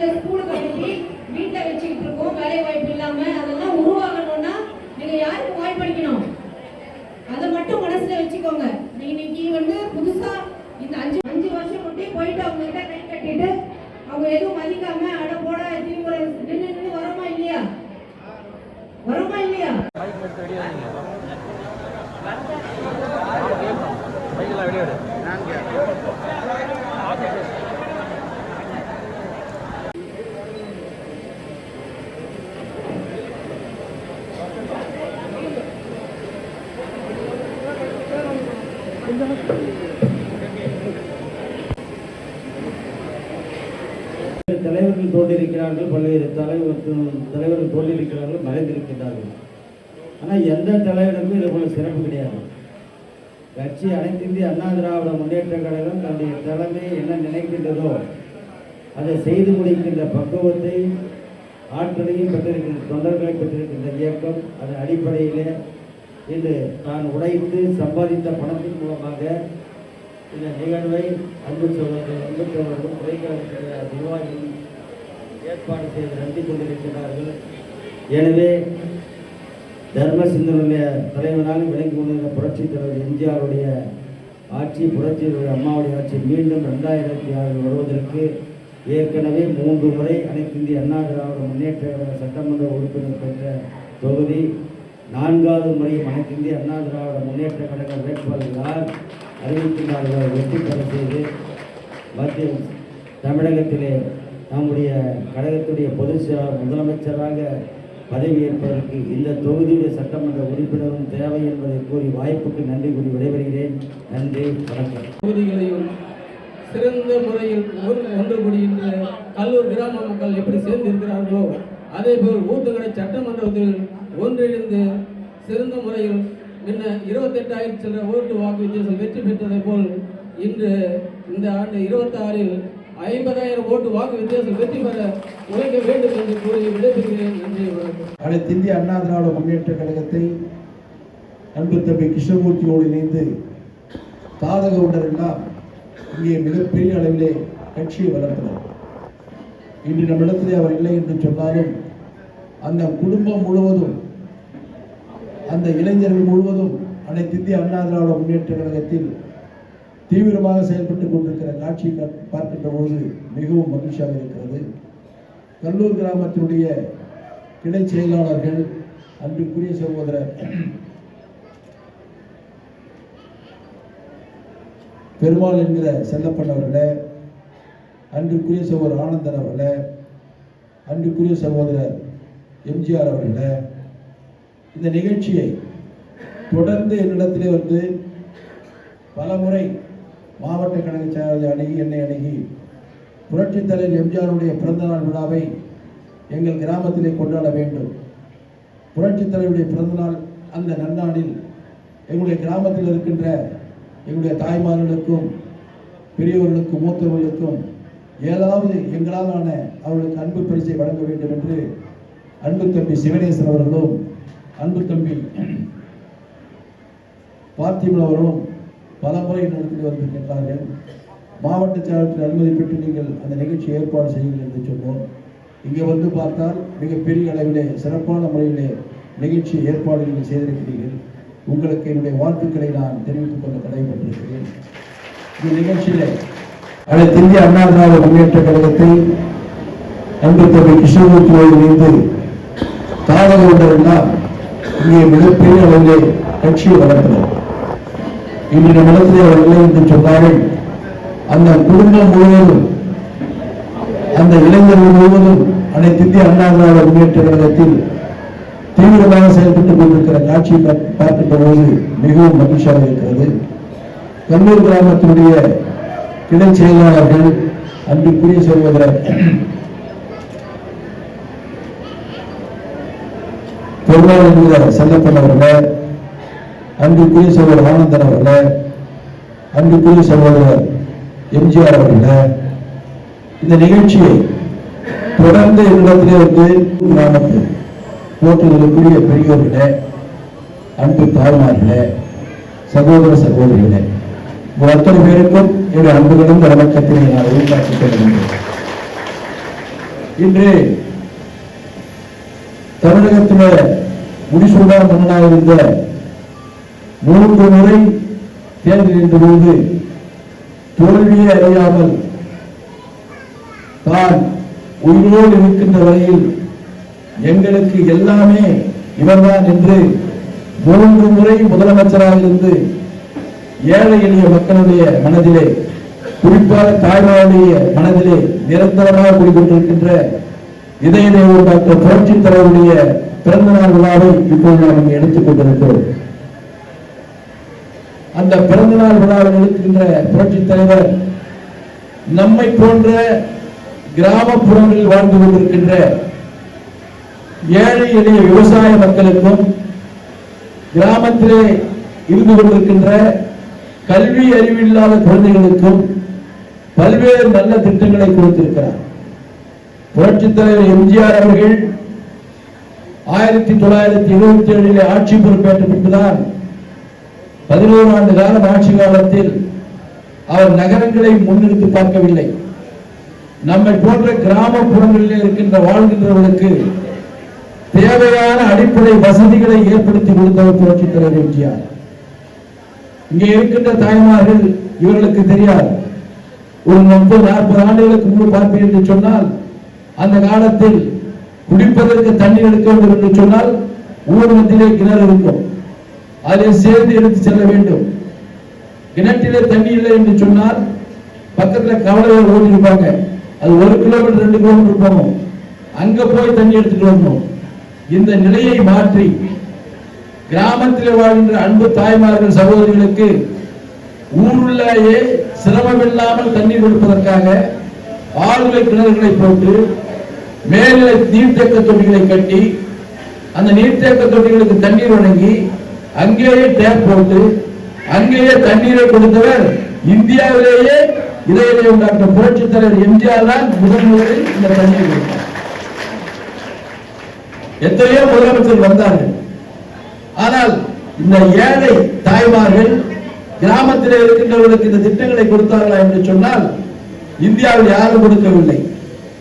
பிள்ளைங்களை ஸ்கூலுக்கு அனுப்பி வீட்டில் வச்சுக்கிட்டு இருக்கோம், வேலை வாய்ப்பு இல்லாம. அதெல்லாம் உருவாகணும்னா நீங்க யாருக்கு வாய்ப்பளிக்கணும், அதை மட்டும் மனசுல வச்சுக்கோங்க. இன்னைக்கு புதுசா இந்த 5 வருஷம் மட்டும் போயிட்டு அவங்க கிட்ட கை கட்டிட்டு அவங்க எதுவும் மதிக்காம அட போட நின்று வரமா இல்லையா, வரமா இல்லையா? தலைவர்கள் தோன்றியிருக்கிறார்கள், பல்வேறு தலைவர்கள் தோன்றியிருக்கிறார்கள், மறைந்திருக்கிறார்கள். ஆனால் எந்த தலைவருக்கும் இது போல சிறப்பு கிடையாது. கட்சி அனைத்து இந்திய அண்ணா திராவிட முன்னேற்ற கழகம் தன்னுடைய தலைமை என்ன நினைக்கின்றதோ அதை செய்து முடிக்கின்ற பக்குவத்தை ஆற்றலையும் பெற்றிருக்கின்ற தொண்டர்களை பெற்றிருக்கின்ற இயக்கம் அதன் அடிப்படையில் இன்று தான் உழைத்து சம்பாதித்த பணத்தின் மூலமாக இந்த நிகழ்வை அன்பு சகோதரர்களும் துறைக்கான நிர்வாகிகள் ஏற்பாடு செய்து நடத்தி கொண்டிருக்கிறார்கள். எனவே தர்ம சிந்தனுடைய தலைவனாக விளங்கி கொண்டிருந்த புரட்சித் தலைவர் எம்ஜிஆருடைய ஆட்சி, புரட்சியுடைய அம்மாவுடைய ஆட்சி மீண்டும் 2006 வருவதற்கு ஏற்கனவே 3 முறை அனைத்து இந்திய அண்ணா திராவிட முன்னேற்ற கழக சட்டமன்ற உறுப்பினர் பெற்ற தொகுதி 4வது முறையும் அனைத்து இந்திய அண்ணா திராவிட முன்னேற்ற கழக வேட்பாளர்களால் அறிவிக்கின்றார்கள் வெற்றி பெற செய்து மத்திய தமிழகத்திலே நம்முடைய கழகத்துடைய முதலமைச்சராக பதவியேற்பதற்கு இந்த தொகுதியுடைய சட்டமன்ற உறுப்பினரும் தேவை என்பதை கூறி வாய்ப்புக்கு நன்றி கூறி விடைபெறுகிறேன். நன்றி, வணக்கம். தொகுதிகளையும் சிறந்த முறையில் ஒன்றுபடுகின்ற கல்லூர் கிராம மக்கள் எப்படி சேர்ந்திருக்கிறார்களோ அதேபோல் ஊத்துக்கடை சட்டமன்றத்தில் ஒன்றிணைந்து சிறந்த முறையில் முன்ன 28,000 சில ஓட்டு வாக்கு வித்தியாசம் வெற்றி பெற்றதை போல் இன்று இந்த ஆண்டு 26-இல் 50,000 ஓட்டு வாக்கு வித்தியாசம் வெற்றி பெற உழைக்க வேண்டும் என்று கூறி விடைபெறுகிறேன். நன்றி, வணக்கம். அனைத்து இந்திய அண்ணா திராவிட முன்னேற்ற கழகத்தை அன்பு தம்பி கிருஷ்ணமூர்த்தியோடு இணைந்து தாதக உண்டரெல்லாம் இங்கே மிகப்பெரிய அளவிலே கட்சியை வளர்த்தனர். இன்று நம்மிடத்திலே அவர் இல்லை என்று சொன்னாலும் அந்த குடும்பம் முழுவதும், அந்த இளைஞர்கள் முழுவதும் அனைத்து இந்திய அண்ணா திராவிட முன்னேற்ற கழகத்தில் தீவிரமாக செயல்பட்டுக் கொண்டிருக்கிற காட்சியை பார்க்கின்ற போது மிகவும் மகிழ்ச்சியாக இருக்கிறது. கல்லூர் கிராமத்தினுடைய கிளை செயலாளர்கள் அன்பிற்குரிய சகோதரர் பெருமாள் என்கிற செல்லப்பன் அவர்களே, அன்பிற்குரிய சகோதரர் ஆனந்தன் அவர்களே, அன்பிற்குரிய சகோதரர் எம்ஜிஆர் அவர்களே, இந்த நிகழ்ச்சியை தொடர்ந்து என்னிடத்திலே பல முறை மாவட்ட கழக செயலாளர் அணுகி என்னை அணுகி புரட்சித் தலைவர் எம்ஜிஆருடைய பிறந்தநாள் விழாவை எங்கள் கிராமத்திலே கொண்டாட வேண்டும், புரட்சித் தலைவருடைய பிறந்தநாள் அந்த நன்னாளில் எங்களுடைய கிராமத்தில் இருக்கின்ற எங்களுடைய தாய்மார்களுக்கும் பெரியவர்களுக்கும் மூத்தவர்களுக்கும் ஏதாவது எங்களாலான அவர்களுக்கு அன்பு பரிசை வழங்க வேண்டும் என்று அன்பு தம்பி சிவனேசன் அவர்களும் அன்பு தம்பி பார்த்திபன் அவர்களும் பல முறை நடத்தி வந்திருக்கின்றார்கள். மாவட்ட செயலாளர்கள் அனுமதி பெற்று நீங்கள் அந்த நிகழ்ச்சி ஏற்பாடு செய்யுங்கள் என்று சொன்னோம். இங்கே வந்து பார்த்தால் மிகப்பெரிய அளவிலே சிறப்பான முறையிலே நிகழ்ச்சி ஏற்பாடு நீங்கள் செய்திருக்கிறீர்கள். உங்களுக்கு என்னுடைய வாழ்த்துக்களை நான் தெரிவித்துக் கொள்ள கடமைப்பட்டிருக்கிறேன். இந்த நிகழ்ச்சியிலே அனைத்து இந்திய அண்ணா திராவிட முன்னேற்ற கழகத்தை அன்பு தம்பி கிருஷ்ணமூர்த்தியோடு இணைந்து தாதக உண்டரெல்லாம் இங்கே மிகப்பெரிய அளவிலே கட்சியை வளர்த்தனர். இன்று நம்மிடத்திலே அவர் இல்லை என்று சொன்னாலும் அந்த குடும்பம் முழுவதும், அந்த இளைஞர்கள் முழுவதும் அனைத்து இந்திய அண்ணா திராவிட முன்னேற்ற கழகத்தில் தீவிரமாக செயல்பட்டுக் கொண்டிருக்கிற காட்சியை பார்க்கின்ற போது மிகவும் மகிழ்ச்சியாக இருக்கிறது. கல்லூர் கிராமத்தினுடைய கிளை செயலாளர்கள் அன்பிற்குரிய சகோதரர் பெருமாள் என்கிற செல்லப்பன் அவர்களே, அன்பிற்குரிய சகோதரர் ஆனந்தன் அவர்களே, அன்பிற்குரிய சகோதரர் எம்ஜிஆர் அவர்களே, இந்த நிகழ்ச்சியை தொடர்ந்து என்னிடத்திலே கிராமத்தில் போற்றுதலுக்குரிய பெரியோர்களே, அன்பு தாய்மார்களே, சகோதர சகோதரிகளே, உங்கள் அத்தனை பேருக்கும் என்னுடைய அன்புகளும் வணக்கத்தினை நான் உருவாக்கிக் கொள்ள வேண்டும். இன்று தமிழகத்திலே முடிசூடா மன்னனாக இருந்த 3 முறை தேர்தல் நின்றபோது தோல்வியை அறியாமல் தான் உயிரோடு இருக்கின்ற வரையில் எங்களுக்கு எல்லாமே இவர்தான் என்று 3 முறை முதலமைச்சராக இருந்து ஏழை எளிய மக்களுடைய மனதிலே, குறிப்பாக தாய்மாருடைய மனதிலே நிரந்தரமாக குடிக்கொண்டிருக்கின்ற இதய தெய்வம் டாக்டர் புரட்சித் தலைவருடைய பிறந்த நாள் விழாவை இப்போது நாம் இங்கே எடுத்துக் கொண்டிருக்கிறோம். அந்த பிறந்த நாள் விழாவில் இருக்கின்ற புரட்சித் தலைவர் நம்மை போன்ற கிராமப்புறங்களில் வாழ்ந்து கொண்டிருக்கின்ற ஏழை எளிய விவசாய மக்களுக்கும் கிராமத்திலே இருந்து கொண்டிருக்கின்ற கல்வி அறிவில்லாத குழந்தைகளுக்கும் பல்வேறு நல்ல திட்டங்களை கொடுத்திருக்கிறார். புரட்சித் தலைவர் எம்ஜிஆர் அவர்கள் 1977 ஆட்சி பொறுப்பேற்ற பின்புதான் 11 ஆண்டு காலம் ஆட்சி காலத்தில் அவர் நகரங்களை முன்னிறுத்தி பார்க்கவில்லை. நம்மை போன்ற கிராமப்புறங்களில் இருக்கின்ற வாழ்கின்றவர்களுக்கு தேவையான அடிப்படை வசதிகளை ஏற்படுத்தி கொடுத்தவர் புரட்சித் தலைவர் எம்ஜிஆர். இங்கே இருக்கின்ற தாய்மார்கள் இவர்களுக்கு தெரியாது. ஒரு 30-40 ஆண்டுகளுக்கு முன்பு பார்ப்பீர்கள் என்று சொன்னால் அந்த காலத்தில் குடிப்பதற்கு தண்ணீர் எடுக்க வேண்டும் என்று சொன்னால் ஊர் மத்தியிலே கிணறு இருக்கும், அதை சேர்ந்து எடுத்து செல்ல வேண்டும். கிணற்றிலே தண்ணி இல்லை என்று சொன்னால் பக்கத்தில் கவலைகள் ஓடிருப்பாங்க, அது 1 கிலோமீட்டர் 2 கிலோமீட்டர் போகணும், அங்க போய் தண்ணி எடுத்துட்டு வரணும். இந்த நிலையை மாற்றி கிராமத்தில் வாழ்கின்ற அன்பு தாய்மார்கள் சகோதரிகளுக்கு ஊருள்ளேயே சிரமமில்லாமல் தண்ணீர் கொடுப்பதற்காக ஆழ்நிலை கிணறுகளை போட்டு மேல்நிலை நீர்த்தேக்க தொட்டிகளை கட்டி அந்த நீர்த்தேக்க தொட்டிகளுக்கு தண்ணீர் வழங்கி அங்கேயே டேப் போட்டு அங்கேயே தண்ணீரை கொடுத்தவர் இந்தியாவிலேயே இதய டாக்டர் புரட்சித் தலைவர் எம்ஜிஆர் தான் முதலில் இந்த தண்ணீர் கொடுத்தார். எத்தனையோ முதலமைச்சர் வந்தார்கள். ஆனால் இந்த ஏழை தாய்மார்கள் கிராமத்தில் இருக்கின்றவர்களுக்கு இந்த திட்டங்களை கொடுத்தார்களா என்று சொன்னால் இந்தியாவில் யாரும் கொடுக்கவில்லை,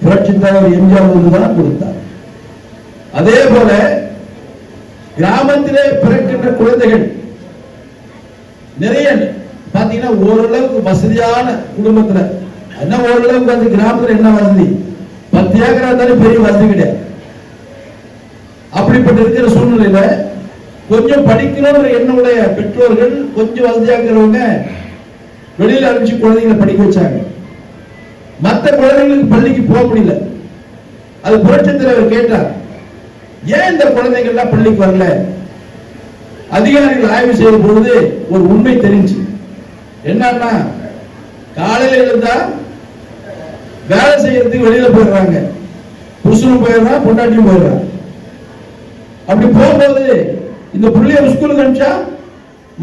புரட்சித் தலைவர் எம்ஜிஆர் தான் கொடுத்தார். அதே போல கிராமத்திலே பிறக்கின்ற குழந்தைகள் நிறைய பாத்தீங்கன்னா ஓரளவுக்கு வசதியான குடும்பத்துல என்ன ஓரளவுக்கு வந்து கிராமத்துல என்ன வசதி 10 ஏக்கரா இருந்தாலும் பெரிய வசதி கிடையாது. அப்படிப்பட்ட இருக்கிற சூழ்நிலையில கொஞ்சம் படிக்கணும்ன்ற எண்ணுடைய பெற்றோர்கள் கொஞ்சம் வசதியாக இருக்கிறவங்க வெளியில அனுப்பிச்சு குழந்தைங்களை படிக்க வச்சாங்க. மற்ற குழந்தைங்களுக்கு பள்ளிக்கு போக முடியல. அது புரட்சித் தலைவர் கேட்டார், ஏன் இந்த குழந்தைகள் எல்லாம் பள்ளிக்கு வரல? அதிகாரிகள் ஆய்வு செய்த பொழுது ஒரு உண்மை தெரிஞ்சு என்னன்னா, காலையில இருந்தா வேலை செய்யறதுக்கு வெளியில போயிடுறாங்க, புருஷனும் போயிடுறான் பொண்டாட்டியும் போயிடுறான். அப்படி போகும்போது இந்த பிள்ளைய ஸ்கூலுக்கு அனுப்பிச்சா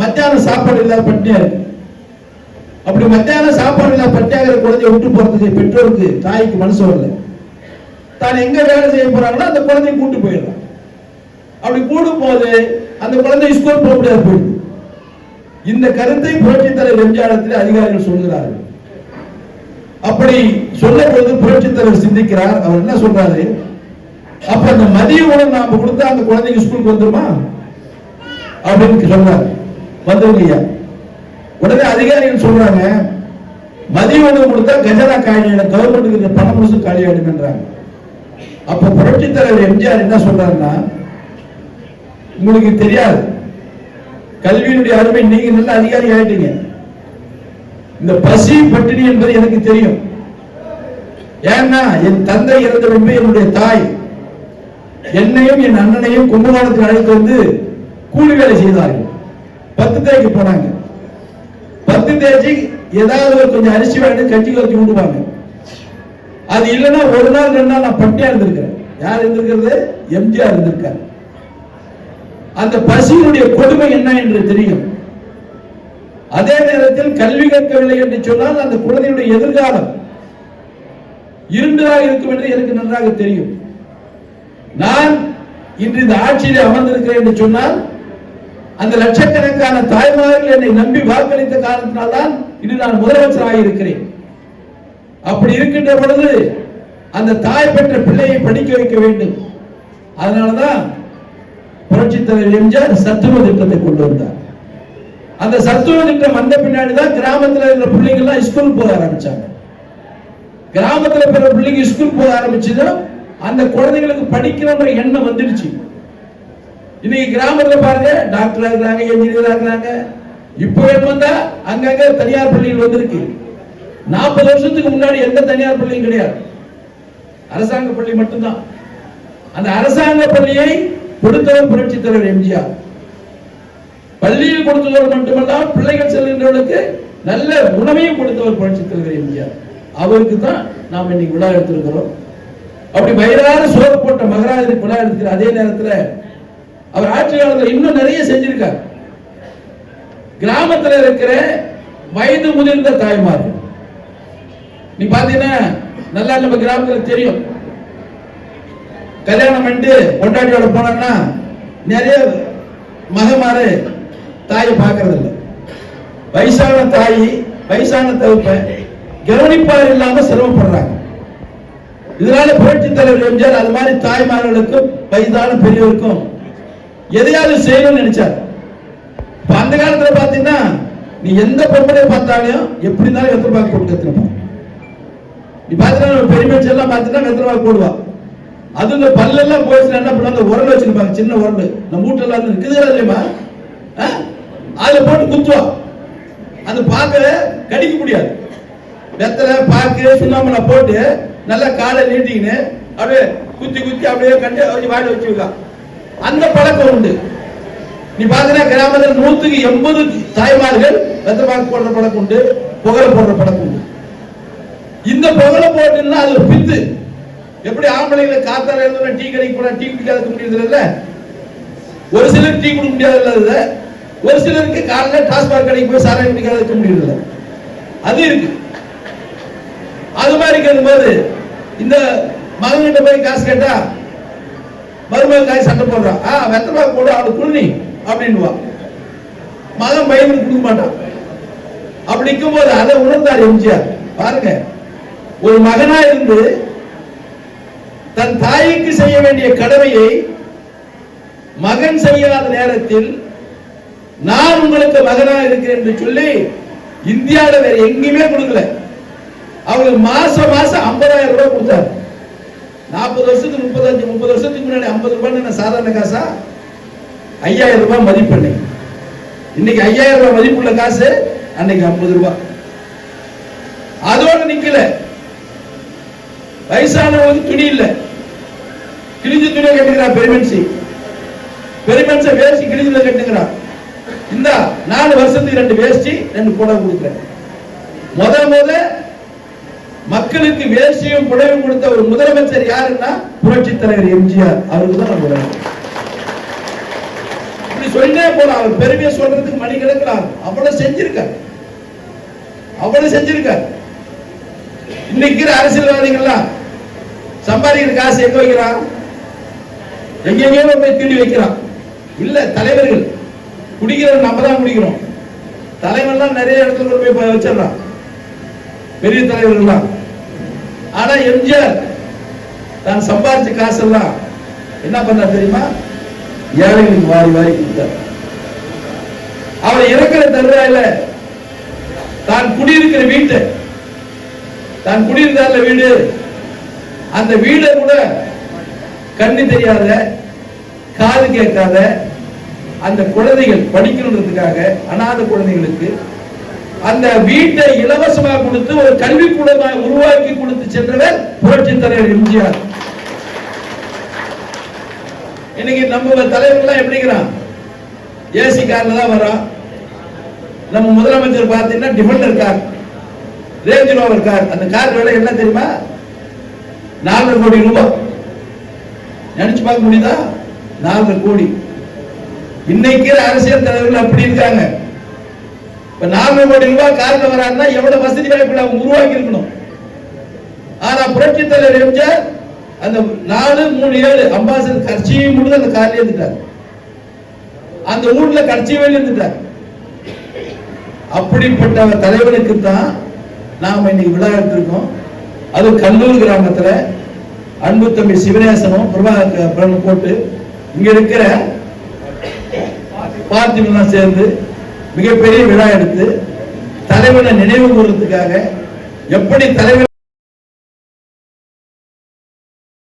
மத்தியானம் சாப்பாடு இல்லாத பட்டினியா இருக்கு. அப்படி மத்தியானம் சாப்பாடு இல்லாத பட்டினியாக குழந்தைய விட்டு போறதுக்கு பெற்றோருக்கு தாய்க்கு மனசு வரல. தான் எங்க வேலை செய்ய போறாங்கன்னா அந்த குழந்தைய கூட்டு போயிடலாம். அப்படி கூடும் போது அந்த குழந்தை ஸ்கூல் போக முடியாது போயிடுது. இந்த கருத்தை புரட்சித் தலைவர் எம்ஜிஆர் அதிகாரிகள் சொல்கிறார்கள். அப்படி சொல்ல பொழுது புரட்சித் தலைவர் சிந்திக்கிறார். அவர் என்ன சொல்றாரு, அப்ப அந்த மதிய உணவு நாம கொடுத்தா அந்த குழந்தைக்கு ஸ்கூலுக்கு வந்துருமா அப்படின்னு சொல்றாரு. வந்துருங்கய்யா. உடனே அதிகாரிகள் சொல்றாங்க, மதிய உணவு கொடுத்தா கஜனா காலியான கவர்மெண்ட்டுக்கு பணம் முழுசு காலியாயிடுன்றாங்க. அப்ப புரட்சித் தலைவர் எம்ஜிஆர் என்ன சொல்றாருன்னா, உங்களுக்கு தெரியாது கல்வியினுடைய அருமை, நீங்க நல்ல அதிகாரி ஆயிட்டீங்க. இந்த பசி பட்டினி என்பது எனக்கு தெரியும். ஏன்னா என் தந்தை இறந்த பின்பு என்னுடைய தாய் என்னையும் என் அண்ணனையும் கும்பகோணத்தில் அழைத்து வந்து கூலி வேலை செய்தார்கள். 10 தேய்க்கு போனாங்க. 10 தேய்ச்சி ஏதாவது கொஞ்சம் அரிசி வேணும் கஞ்சி வச்சு விடுவாங்க. அது இல்லைன்னா 1 நாள் 2 நாள் நான் பட்டியா இருந்திருக்கிறேன். யார் இருந்திருக்கிறது? எம்ஜிஆர் இருந்திருக்காரு. அந்த பசியினுடைய கொடுமை என்ன என்று தெரியும். அதே நேரத்தில் கல்வி கற்கவில்லை என்று சொன்னால் அந்த குழந்தையுடைய எதிர்காலம் இருண்டதாக இருக்கும் என்று எனக்கு நன்றாக தெரியும். நான் இன்று இந்த ஆட்சியிலே அமர்ந்திருக்கிறேன் என்று சொன்னால் அந்த லட்சக்கணக்கான தாய்மார்கள் என்னை நம்பி வாக்களித்த காரணத்தினால்தான் இன்று நான் முதலமைச்சராக இருக்கிறேன். அப்படி இருக்கின்ற பொழுது அந்த தாய் பெற்ற பிள்ளையை படிக்க வைக்க வேண்டும். அதனாலதான் புரட்சித் தலைவர் எம்ஜிஆர் சத்துணவு திட்டத்தை கொண்டு வந்தார். அந்த சத்துணவு திட்டம் வந்த பின்னாடிதான் கிராமத்தில் இருக்கிற பிள்ளைங்க எல்லாம் ஸ்கூல் போக ஆரம்பிச்சாங்க. கிராமத்தில் பிற பிள்ளைங்க ஸ்கூல் போக ஆரம்பிச்சதும் அந்த குழந்தைகளுக்கு படிக்கணும்ன்ற எண்ணம் வந்துடுச்சு. இன்னைக்கு கிராமத்துல பாருங்க, டாக்டரா இருக்கிறாங்க, என்ஜினியரா இருக்கிறாங்க. இப்போ வந்தா அங்கங்க தனியார் பள்ளிகள் வந்திருக்கு. 40 வருஷத்துக்கு முன்னாடி எந்த தனியார் பள்ளியும் கிடையாது, அரசாங்க பள்ளி மட்டும்தான். அந்த அரசாங்க பள்ளியை கொடுத்தவர் புரட்சித் தலைவர் எம்ஜிஆர். பள்ளியில் கொடுத்தவர் மட்டுமல்ல, பிள்ளைகள் செல்கின்றவர்களுக்கு நல்ல உணவையும் கொடுத்தவர் புரட்சித் தலைவர் எம்ஜிஆர். அவருக்கு தான் நாம் இன்னைக்கு விழா எடுத்திருக்கிறோம். அப்படி வயிறார சோறு போட்ட மகராஜனுக்கு விழா எடுத்துக்கிற அதே நேரத்தில் அவர் ஆட்சி காலத்தில் இன்னும் நிறைய செஞ்சிருக்கார். கிராமத்தில் இருக்கிற வயது முதிர்ந்த தாய்மார்கள் நீ பாத்தீங்கன்னா நல்லா நம்ம கிராமத்தில் தெரியும். கல்யாணம் பண்ணிட்டு கொண்டாட்டியோட போனா நிறைய மகமாறு தாயை பார்க்கறது இல்லை. வயசான தாய், வயசான தகுப்ப கவனிப்பார் இல்லாம சிரமப்படுறாங்க. இதனால புரட்சித் தலைவர் எம்ஜிஆர் அது மாதிரி தாய்மார்களுக்கும் வயதான பெரியவருக்கும் எதையாவது செய்யணும்னு நினைச்சார். அந்த காலத்துல பாத்தீங்கன்னா நீ எந்த பொம்பளையை பார்த்தாலும் எப்படி இருந்தாலும் வெத்தலை பாக்கு போட்டு கத்துருப்பான். நீ பாத்தீங்கன்னா பெரிய மனுஷன் எல்லாம் பாத்தீங்கன்னா வெத்தலை பாக்கு போடுவா. அது இந்த பல்லெல்லாம் போயிடுச்சுன்னா என்ன பண்ணுவாங்க, உரல் வச்சிருப்பாங்க, சின்ன உரல். நம்ம வீட்டுல இருக்குது இல்லையமா, அதுல போட்டு குத்துவா. அந்த பாக்க கடிக்க முடியாது. வெத்தலை பாக்கு சுண்ணாம்புல போட்டு நல்லா காலை நீட்டிக்கின்னு அப்படியே குத்தி குத்தி அப்படியே கண்டு வாடி வச்சுக்கா. அந்த பழக்கம் உண்டு. நீ பாத்தீங்கன்னா கிராமத்தில் 180 தாய்மார்கள் வெத்தலை பாக்கு போடுற பழக்கம் உண்டு, புகழ போடுற பழக்கம் உண்டு. இந்த புகழ போட்டுன்னா அது ஒரு பித்து. எப்படி ஆம்பளைங்களை காத்தால எழுதுனா டீ கடைக்கு போனா டீ குடிக்காத முடியுது இல்ல, ஒரு சிலர் டீ குடிக்க முடியாது இல்ல, ஒரு சிலருக்கு காலையில டாஸ்மாக் கடைக்கு போய் சாராயம் குடிக்காத இருக்க முடியுது இல்ல, அது இருக்கு. அது மாதிரி இருக்கும்போது இந்த மகன்கிட்ட போய் காசு கேட்டா மருமகன் காய் சண்டை போடுறான். வெத்தலை பாக்கு போடு, அவளை குழுனி அப்படின்னுவா. மகன் பையனுக்கு கொடுக்க மாட்டான். அப்படி இருக்கும் போது அதை உணர்ந்தார் எம்ஜிஆர். பாருங்க, ஒரு மகனா இருந்து தன் தாய்க்கு செய்ய வேண்டிய கடமையை மகன் செய்யாத நேரத்தில் நான் உங்களுக்கு மகனாக இருக்கிறேன் என்று சொல்லி இந்தியாவில் வேற எங்கேயுமே கொடுக்கல. அவங்களுக்கு மாசம் 50,000 ரூபாய் கொடுத்தார். 40 வருஷத்துக்கு 30 வருஷத்துக்கு முன்னாடி 50 ரூபாய் சாதாரண காசா? 5,000 ரூபாய் மதிப்பு. இன்னைக்கு 5,000 ரூபாய் மதிப்புள்ள காசு அன்னைக்கு 50 ரூபாய். அதோட நிக்கல. வயசானவங்களுக்கு துணி இல்ல, கிழிஞ்ச துணியை கட்டுக்கிறான். பெருமென்சி வேஷ்டி கிழிஞ்சல கட்டுக்கிறான். இந்த 4 வருஷத்துக்கு 2 வேஷ்டி 2 புடவை கொடுக்கிறேன். முத மக்களுக்கு வேஷ்டியும் புடவையும் கொடுத்த ஒரு முதலமைச்சர் யாருன்னா புரட்சித் தலைவர் எம்ஜிஆர். அவருக்கு தான் நம்ம இப்படி சொல்லிட்டே போலாம். அவர் பெருமையை சொல்றதுக்கு மணிக்கணக்கில் அவ்வளவு செஞ்சிருக்கார். இன்னைக்கு அரசியல்வாதிகள்லாம் சம்பாதிக்கிற காசு எங்க வைக்கிறான்? எங்கெங்கேயோ போய் திருடி வைக்கிறான். இல்ல, தலைவர்கள் குடிக்கிறவங்க நம்ம தான் குடிக்கிறோம். தலைவர்லாம் நிறைய இடத்துல போய் வச்சிடறான், பெரிய தலைவர்கள்லாம். ஆனா எம்ஜிஆர் தான் சம்பாதிச்ச காசெல்லாம் என்ன பண்ணா தெரியுமா? ஏழைகளுக்கு வாரி வாரி கொடுத்தார். அவர் இறக்கிற தருவாயில தான் குடியிருக்கிற வீட்டை, தான் குடியிருந்தார்ல வீடு, அந்த வீடை கூட கண்ணு தெரியாத, காது கேட்காத அந்த குழந்தைகள் படிக்கணுன்றதுக்காக அநாத குழந்தைகளுக்கு அந்த வீட்டை இலவசமாக கொடுத்து ஒரு கல்விக்கூடமாக உருவாக்கி கொடுத்து சென்றவர் புரட்சித் தலைவர் எம்ஜிஆர். இன்னைக்கு நம்ம தலைவர்கள்லாம் எப்படிங்கிறான்? ஏசி கார்ல தான் வரோம். நம்ம முதலமைச்சர் பார்த்தீங்கன்னா Defender car, range rover car. அந்த கார் விலை என்ன தெரியுமா? 4 கோடி ரூபாய். நினைச்சு பார்க்க முடியுதா? 4 கோடி. இன்னைக்கு அரசியல் தலைவர்கள் அப்படி இருக்காங்க. இப்ப 4 கோடி ரூபாய் கார்ல வராங்கன்னா எவ்வளவு வசதி வாய்ப்புகளை அவங்க உருவாக்கி இருக்கணும். ஆனா புரட்சித் தலைவர் எம்ஜிஆர் அந்த 437 அம்பாசிடர் கட்சியை முடிந்து அந்த கார்ல இருந்துட்டார். அந்த ஊர்ல கட்சி வெளியே இருந்துட்டார். அப்படிப்பட்ட தலைவனுக்கு தான் நாம இன்னைக்கு விழா எடுத்திருக்கோம். அது கல்லூர் கிராமத்துல அன்பு தம்பி சிவநேசனும் பிரபாகரனும் போட்டு இங்க இருக்கிற பார்ட்டிகள்லாம் சேர்ந்து மிகப்பெரிய விழா எடுத்து தலைவனை நினைவு கூறுறதுக்காக எப்படி தலைவர்